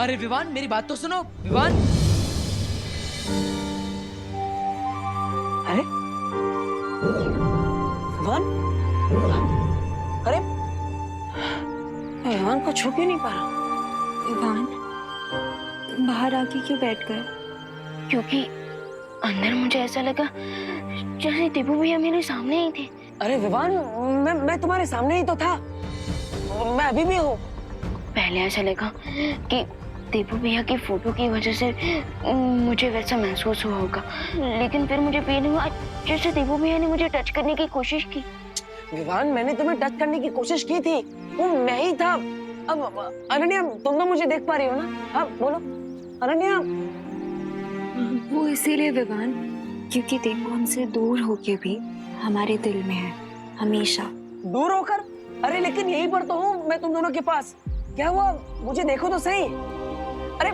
अरे विवान, मेरी बात तो सुनो विवान। अरे विवान, अरे विवान को छू क्यों नहीं पा रहा? विवान बाहर आके क्यों बैठ गए? क्योंकि अंदर मुझे ऐसा लगा जैसे दीपू भैया मेरे सामने ही थे। अरे विवान, मैं तुम्हारे सामने ही तो था, मैं अभी भी हूँ। पहले ऐसा लगा कि दीपू भैया की फोटो की वजह से मुझे वैसा महसूस हुआ होगा, लेकिन फिर मुझे फील हुआ जैसे दीपू भैया ने मुझे टच करने की कोशिश की। विवान, मैंने तुम्हें टच करने की कोशिश की थी, वो मैं ही था। अब अनन्या, तुम तो मुझे देख पा रही हो ना? अब बोलो अनन्या। वो इसीलिए विवान क्योंकि दीपू हमसे दूर होके भी हमारे दिल में है हमेशा। दूर होकर? अरे लेकिन यहीं पर तो हूँ मैं तुम दोनों के पास। क्या हुआ, मुझे देखो तो सही। अरे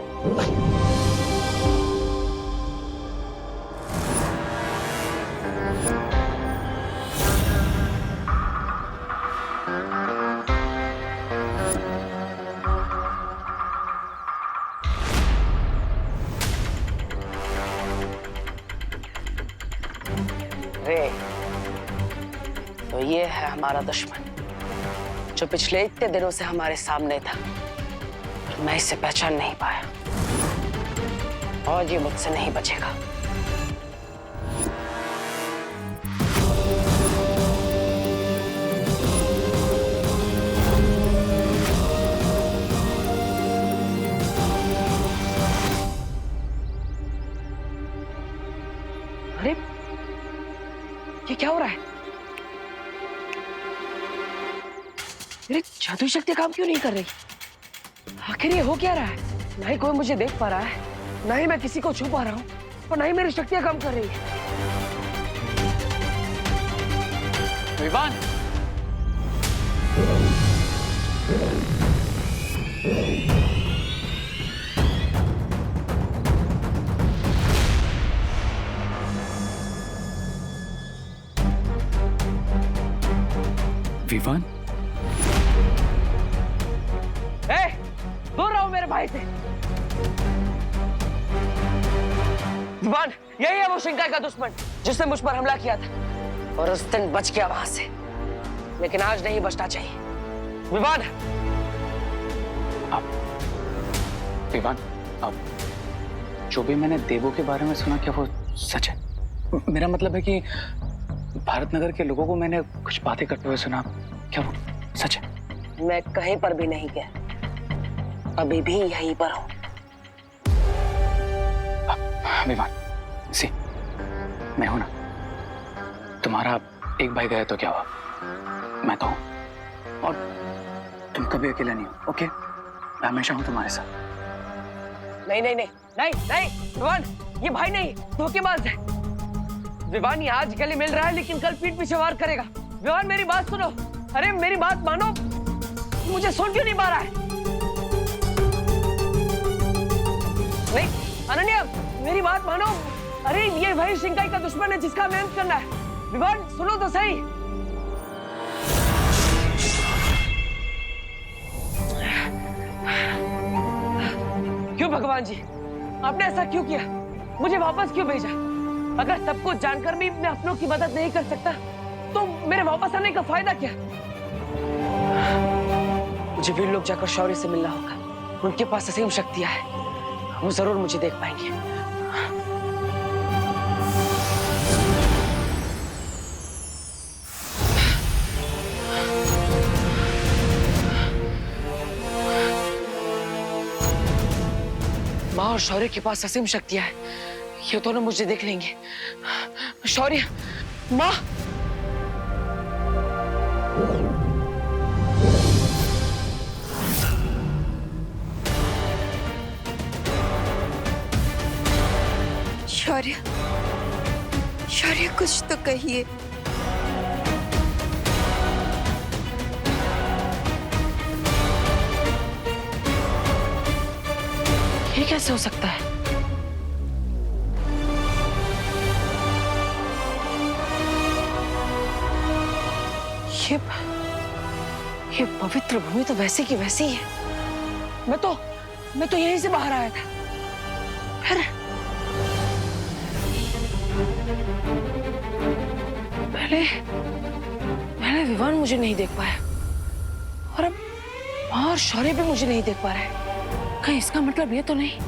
रे, तो ये है हमारा दुश्मन जो पिछले इतने दिनों से हमारे सामने था, मैं इसे पहचान नहीं पाया और ये मुझसे नहीं बचेगा। अरे ये क्या हो रहा है? मेरी जादुई शक्ति काम क्यों नहीं कर रही? आखिर ये हो क्या रहा है? ना ही कोई मुझे देख पा रहा है, ना ही मैं किसी को छू पा रहा हूँ, और ना ही मेरी शक्तियां काम कर रही है। विवान, विवान, दूर रहो मेरे भाई से। विवान, यही है वो शिंकाई का दुश्मन जिसने मुझ पर हमला किया था, और उस दिन बच गया वहां से, लेकिन आज नहीं बचना चाहिए। विवान, विवान, अब जो भी मैंने देवों के बारे में सुना, क्या वो सच है? मेरा मतलब है कि भारत नगर के लोगों को मैंने कुछ बातें करते हुए सुना, क्या वो सच है? मैं कहीं पर भी नहीं गया, अभी भी यहीं पर हूं। विवान, सी, मैं हूं ना। तुम्हारा एक भाई गया तो क्या हुआ, मैं तो हूं, और तुम कभी अकेला नहीं हो। ओके, मैं हमेशा हूं तुम्हारे साथ। नहीं नहीं नहीं नहीं नहीं विवान, ये भाई नहीं, धोखेबाज है। विवान ये आज गले मिल रहा है, लेकिन कल पीठ पीछे वार करेगा। विवान मेरी बात सुनो, अरे मेरी बात मानो, मुझे सुन क्यों नहीं पा रहा है? नहीं अनन्या, मेरी बात मानो, अरे ये वही शिंकाई का दुश्मन है जिसका हमें अंत करना है। विवान सुनो तो सही। क्यों भगवान जी, आपने ऐसा क्यों किया? मुझे वापस क्यों भेजा? अगर सब कुछ जानकर भी मैं अपनों की मदद नहीं कर सकता, तो मेरे वापस आने का फायदा क्या? मुझे वीर लोग जाकर शौर्य से मिलना होगा, उनके पास असीम शक्तियां हैं, वो जरूर मुझे देख पाएंगे। माँ और शौर्य के पास असीम शक्तियां हैं, ये दोनों मुझे देख लेंगे। शौर्य, माँ, शौर्य, शौर्य कुछ तो कहिए। ये कैसे हो सकता है? ये पवित्र भूमि तो वैसी की वैसी ही है। मैं तो यहीं से बाहर आया था। फिर पहले विवान मुझे नहीं देख पाया और अब और शौर्य भी मुझे नहीं देख पा रहा है। कहीं इसका मतलब ये तो नहीं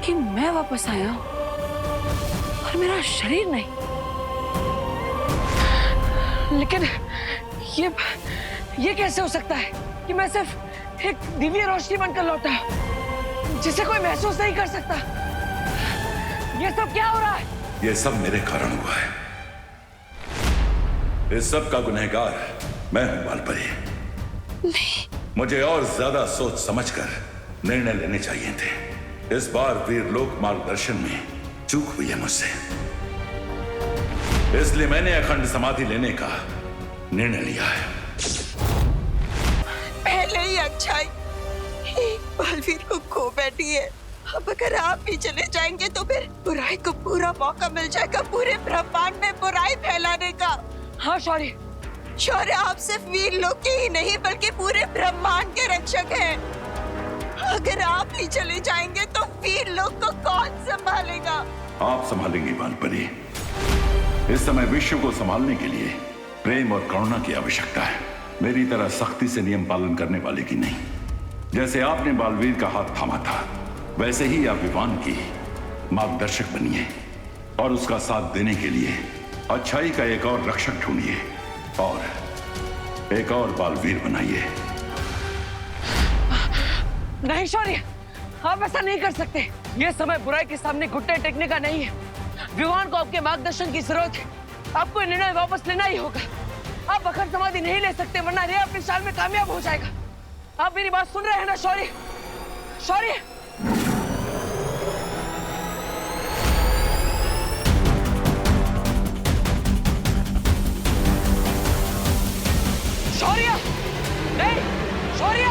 कि मैं वापस आया हूं और मेरा शरीर नहीं। लेकिन ये कैसे हो सकता है कि मैं सिर्फ एक दिव्य रोशनी बनकर लौटा जिसे कोई महसूस नहीं कर सकता। ये सब क्या हो रहा है? ये सब मेरे कारण हुआ है। इस सब का गुनहगार मैं हूं बालपरी। मुझे और ज्यादा सोच समझकर निर्णय लेने चाहिए थे। इस बार वीरलोक मार्गदर्शन में चूक हुई है मुझसे, इसलिए मैंने अखंड समाधि लेने का निर्णय लिया है। पहले ही अच्छाई बलवीर को खो बैठी है। अब अगर आप भी चले जाएंगे तो फिर बुराई को पूरा मौका मिल जाएगा पूरे ब्रह्मांड में बुराई फैलाने का। हाँ शौर्य, शौर्य आप सिर्फ वीरलोक के ही नहीं बल्कि पूरे ब्रह्मांड के रक्षक हैं। अगर आप ही चले जाएंगे तो वीरलोक को कौन संभालेगा? आप संभालेंगी बालपरी। इस समय विश्व को संभालने के लिए प्रेम और करुणा की आवश्यकता है, मेरी तरह सख्ती से नियम पालन करने वाले की नहीं। जैसे आपने बालवीर का हाथ थामा था, वैसे ही आप विवान की मार्गदर्शक बनिए और उसका साथ देने के लिए अच्छाई का एक और रक्षक ढूंढिए और एक और बालवीर बनाइए। नहीं शौर्य, आप ऐसा नहीं कर सकते। ये समय बुराई के सामने घुटने टेकने का नहीं है। विवान को आपके मार्गदर्शन की जरूरत है। आपको निर्णय वापस लेना ही होगा। आप अखंड समाधि नहीं ले सकते वरना रे अपनी चाल में कामयाब हो जाएगा। आप मेरी बात सुन रहे हैं ना शौर्य? शौर्य, शौर्य, नहीं शौर्य,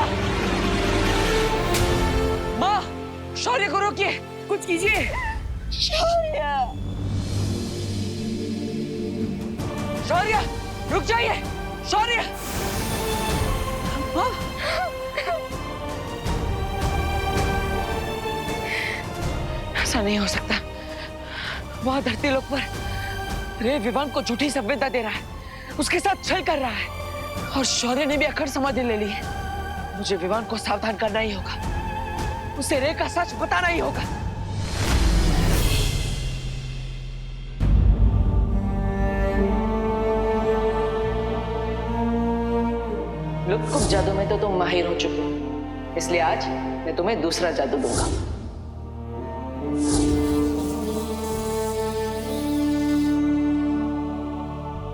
माँ, शौर्य को रोकिए, कुछ कीजिए। शौर्य, शौर्य, रुक जाइए। शौर्य, माँ, ऐसा नहीं हो सकता। वहां धरती लोक पर रे विवान को झूठी संवेदना दे रहा है, उसके साथ छल कर रहा है और शौर्य ने भी अखंड समाधि ले ली है। मुझे विवान को सावधान करना ही होगा, उसे रे का सच बताना ही होगा। लुत्फ जादू में तो तुम माहिर हो चुके हो, इसलिए आज मैं तुम्हें दूसरा जादू दूंगा।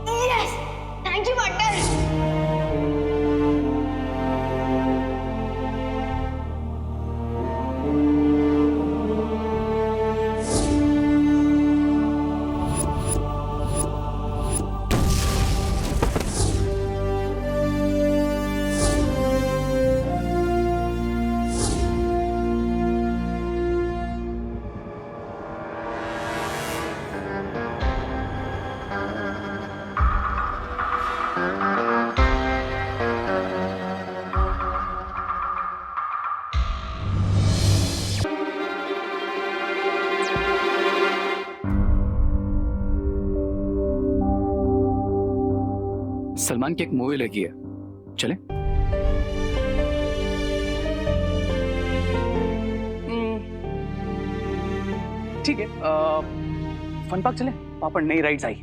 Yes, thank you master. Salman की एक मूवी लगी है, चले? ठीक है, फन पार्क चले, वहां पर नई राइड्स आई।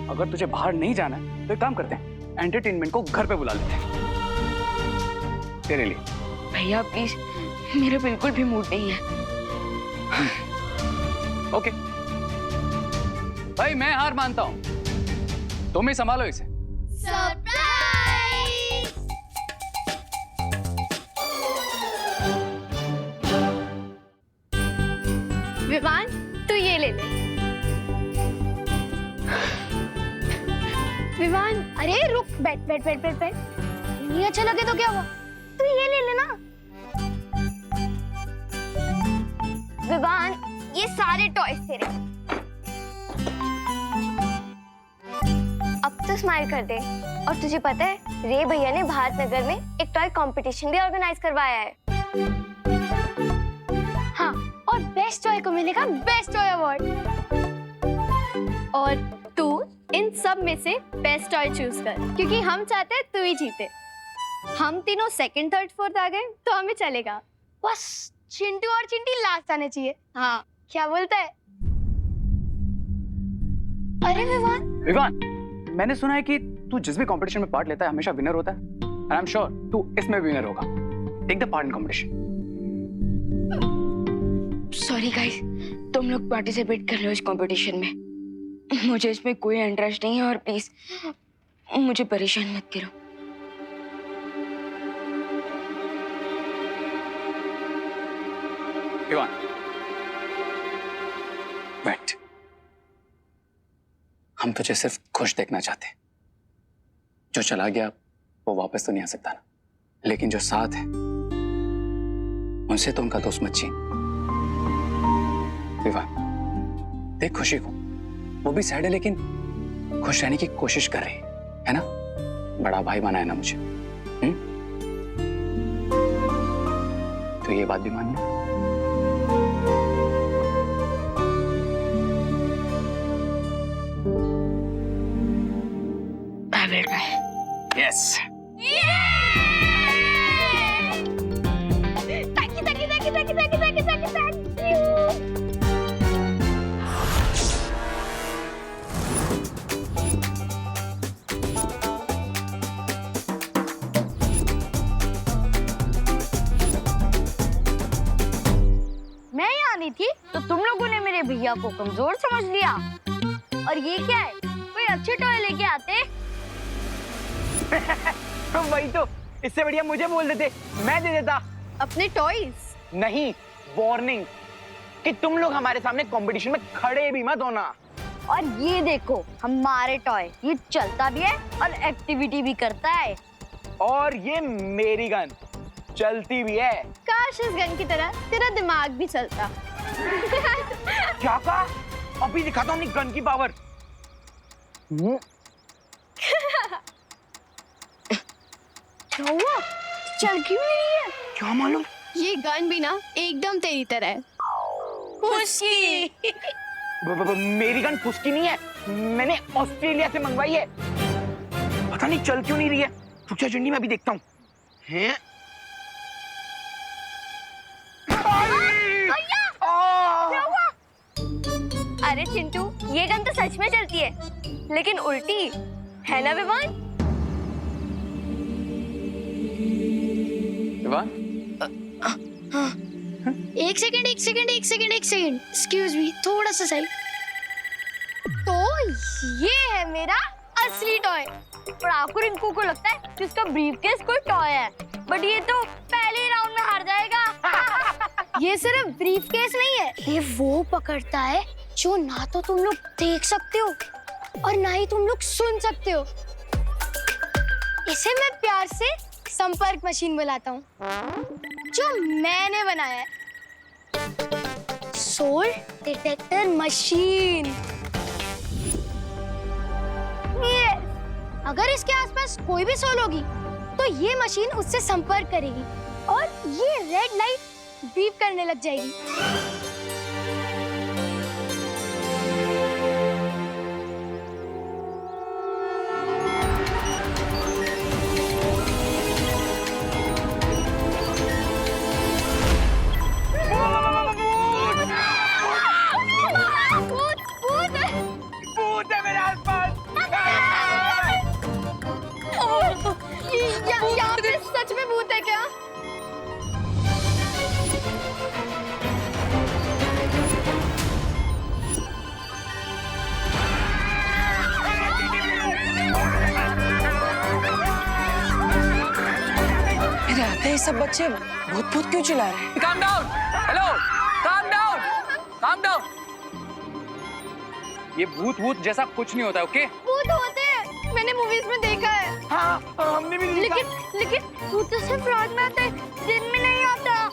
अगर तुझे बाहर नहीं जाना है तो एक काम करते हैं, एंटरटेनमेंट को घर पे बुला लेते हैं तेरे लिए। भैया प्लीज, मेरा बिल्कुल भी मूड नहीं है। ओके भाई, मैं हार मानता हूं, तुम ही संभालो इसे। विवान, तू ये ले ले। विवान, अरे रुक, बैठ बैठ बैठ बैठ बैठ। नहीं अच्छा लगे तो क्या हुआ, तू ये ले लेना। विवान, ये सारे टॉयज तेरे। अब तो तो स्माइल कर दे। और तुझे पता है रे भैया ने भारत नगर में एक टॉय कंपटीशन भी ऑर्गेनाइज करवाया है। हाँ, और बेस्ट टॉय को मिलेगा बेस्ट टॉय अवार्ड। और तू इन सब में से बेस्ट टॉय चूज कर, क्योंकि हम चाहते हैं तू ही जीते। हम तीनों सेकंड, थर्ड, फोर्थ आ गए तो हमें चलेगा। बस चिंटू और चिंटी लास्ट आने चाहिए। हाँ, क्या बोलता है? अरे विवान, मैंने सुना है कि तू जिस भी कंपटीशन में पार्ट लेता है हमेशा विनर होता है। एंड आई एम श्योर तू इसमें भी विनर होगा। Take the part in competition. Sorry guys, तुम लोग पार्टिसिपेट कर रहे हो इस कंपटीशन में, मुझे इसमें कोई इंटरेस्ट नहीं है और प्लीज मुझे परेशान मत करो। विवान, वेट, हम तुझे सिर्फ खुश देखना चाहते हैं। जो चला गया वो वापस तो नहीं आ सकता ना, लेकिन जो साथ है उनसे तो उनका दोस्त मत छीन। विवान, देख खुशी को, वो भी सैड है लेकिन खुश रहने की कोशिश कर रही है ना? बड़ा भाई बना है ना मुझे। तो ये बात भी मानिए। I will try. Yes. Thank you. मैं यहाँ नहीं थी तो तुम लोगों ने मेरे भैया को कमजोर समझ लिया। और ये क्या है? कोई अच्छे टॉय लेके आते। तो वही तो, इससे बढ़िया मुझे बोल देते, मैं दे देता। अपने टॉयज? नहीं, वार्निंग कि तुम लोग हमारे सामने कंपटीशन में खड़े भी मत होना। और ये देखो हमारे टॉय, ये चलता भी है और एक्टिविटी भी करता है। और ये मेरी गन चलती भी है। काश इस गन की तरह तेरा दिमाग भी चलता। क्या कहा? अभी दिखाता हूँ अपनी गन की पावर। क्या हुआ? चल क्यों नहीं है? क्या मालूम? ये गन भी ना एकदम तेरी तरह है। खुशी। मेरी गन पुस्की नहीं है, मैंने ऑस्ट्रेलिया से मंगवाई है। पता नहीं चल क्यों नहीं रही है। रुक जा चंडी, मैं भी देखता हूँ। हैं? अरे चिंटू, ये गन तो सच में चलती है, लेकिन उल्टी है ना विवान? विवान? एक सेकंड, एक्सक्यूज मी, थोड़ा सा सही। तो ये है मेरा असली टॉय। और आपको रिंकू को लगता है कि उसका ब्रीफकेस कोई टॉय है, बट ये तो पहले ही राउंड में हार जाएगा। ये सिर्फ ब्रीफकेस नहीं है, ये वो पकड़ता है जो ना तो तुम लोग देख सकते हो और ना ही तुम लोग सुन सकते हो। इसे मैं प्यार से संपर्क मशीन बुलाता हूँ, जो मैंने बनाया है। Soul detector machine. ये अगर इसके आसपास कोई भी सोल होगी तो ये मशीन उससे संपर्क करेगी और ये रेड लाइट बीप करने लग जाएगी। यहाँ पे सच में भूत है क्या? मेरे आते ही सब बच्चे भूत भूत क्यों चिल्ला रहे हैं? Calm down. Hello. Calm down. Calm down. ये भूत भूत जैसा कुछ नहीं होता, ओके? भूत होते हैं, मैंने मूवीज में देखा है। हाँ, हमने भी देखा। लेकिन भूत तो सिर्फ रात में आता है, दिन में नहीं आता।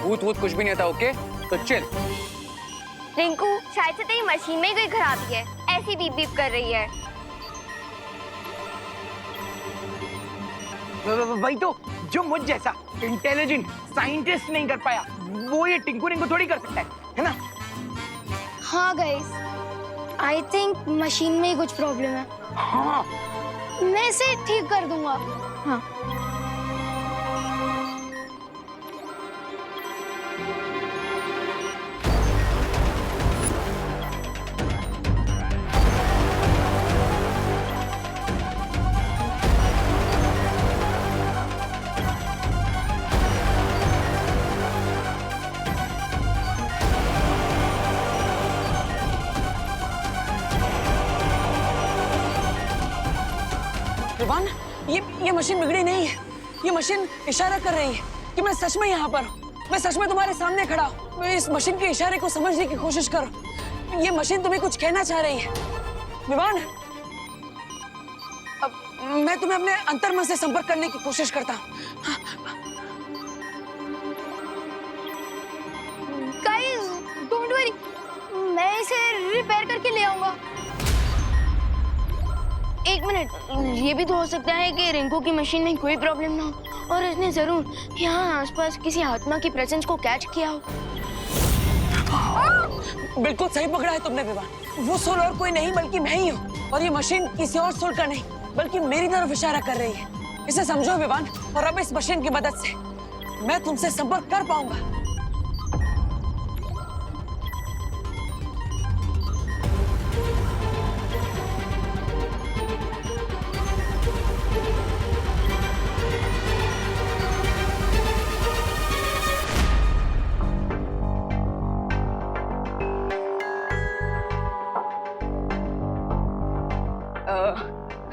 भूत भूत कुछ भी नहीं होता, ओके? तो चिल। रिंकू, शायद से तेरी मशीन में ही कोई खराबी है, ऐसी बीप बीप कर रही है। वही तो, जो मुझ जैसा इंटेलिजेंट साइंटिस्ट नहीं कर पाया वो ये टिंकू रिंकू थोड़ी कर सकता है ना? हाँ गाइस, आई थिंक मशीन में ही कुछ प्रॉब्लम है। हाँ, मैं इसे ठीक कर दूंगा। हाँ। विवान, ये मशीन बिगड़ी नहीं है। ये मशीन इशारा कर रही है कि मैं सच में यहाँ पर हूँ। मैं सच में तुम्हारे सामने खड़ा हूँ। मैं इस मशीन के इशारे को समझने की कोशिश करो। ये मशीन तुम्हें कुछ कहना चाह रही है। विवान, अब मैं तुम्हें अपने अंतर्मन से संपर्क करने की कोशिश करता हूँ। गाइस, डोंट वरी, मैं इसे रिपेयर करके ले आऊंगा। एक मिनट, ये भी तो हो सकता है कि रिंकू की मशीन में कोई प्रॉब्लम ना हो और इसने जरूर यहाँ आसपास किसी आत्मा की प्रेजेंस को कैच किया हो। बिल्कुल सही पकड़ा है तुमने विवान। वो सोल और कोई नहीं बल्कि मैं ही हूँ। और ये मशीन किसी और सोल का नहीं बल्कि मेरी तरफ इशारा कर रही है। इसे समझो विवान, और अब इस मशीन की मदद से मैं तुमसे संपर्क कर पाऊंगा।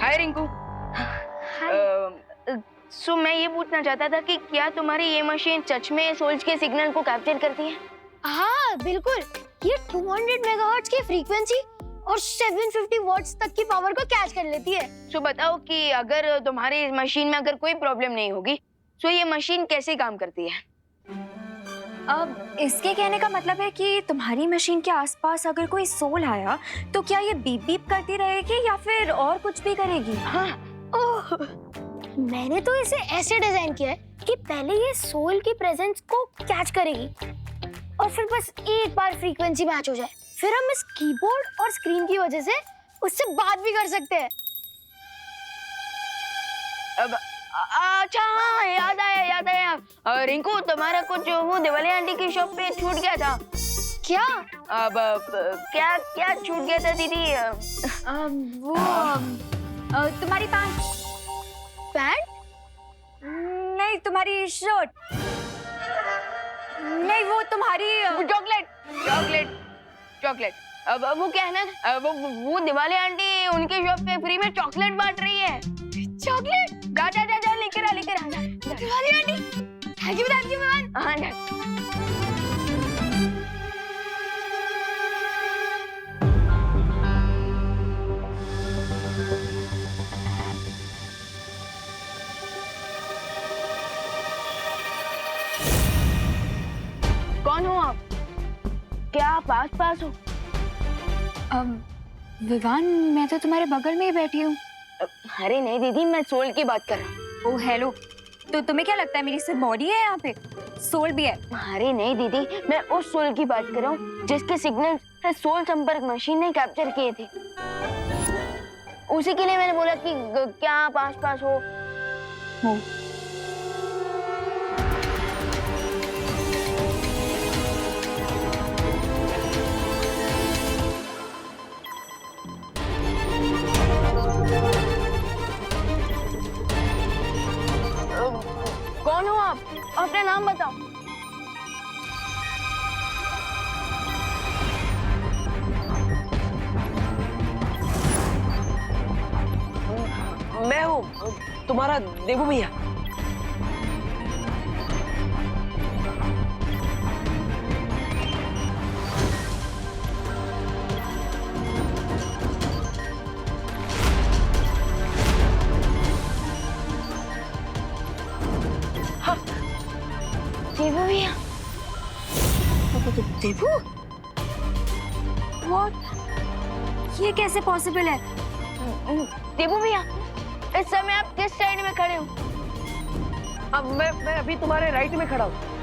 हाय रिंकू। सो मैं ये पूछना चाहता था कि क्या तुम्हारी ये मशीन सच में सोल्स के सिग्नल को कैप्चर करती है? हाँ बिल्कुल, ये 200 मेगाहर्ट्ज की फ्रीक्वेंसी और 750 वॉट्स तक की पावर को कैच कर लेती है। सो बताओ कि अगर तुम्हारी मशीन में अगर कोई प्रॉब्लम नहीं होगी तो ये मशीन कैसे काम करती है? अब इसके कहने का मतलब है कि तुम्हारी मशीन के आसपास अगर कोई सोल आया तो क्या ये बीप बीप करती रहेगी या फिर और कुछ भी करेगी? हाँ। ओह, मैंने तो इसे ऐसे डिजाइन किया है कि पहले ये सोल की प्रेजेंस को कैच करेगी और फिर बस एक बार फ्रीक्वेंसी मैच हो जाए, फिर हम इस कीबोर्ड और स्क्रीन की वजह से उससे बात भी कर सकते हैं। अब अच्छा, हाँ याद आया। रिंकू, तुम्हारा कुछ वो दिवाली आंटी की शॉप पे छूट गया था। क्या? अब क्या छूट गया था दीदी? वो तुम्हारी पैंट नहीं, तुम्हारी शर्ट नहीं, वो तुम्हारी चॉकलेट। अब वो क्या है ना, वो दिवाली आंटी उनकी शॉप पे फ्री में चॉकलेट बांट रही है। चॉकलेट? जा लेकर आ। Diwali aunty, thank you Vivaan. हाँ, कौन हो आप? क्या आप पास हो? विवान, मैं तो तुम्हारे बगल में ही बैठी हूँ। अरे नहीं दीदी, मैं सोल की बात कर रहा हूँ। ओह हेलो, तो तुम्हें क्या लगता है मेरी सिर्फ बॉडी है यहाँ पे? सोल भी है? अरे नहीं दीदी, मैं उस सोल की बात कर रहा हूँ जिसके सिग्नल सोल संपर्क मशीन ने कैप्चर किए थे। उसी के लिए मैंने बोला कि क्या आप पास हो? कौन हो आप? अपना नाम बताओ। मैं हूँ तुम्हारा देवू भैया। देवू भैया? देवू? What? ये कैसे पॉसिबल है? देवू भैया, इस समय आप किस साइड में खड़े हो? अब मैं अभी तुम्हारे राइट में खड़ा हूँ।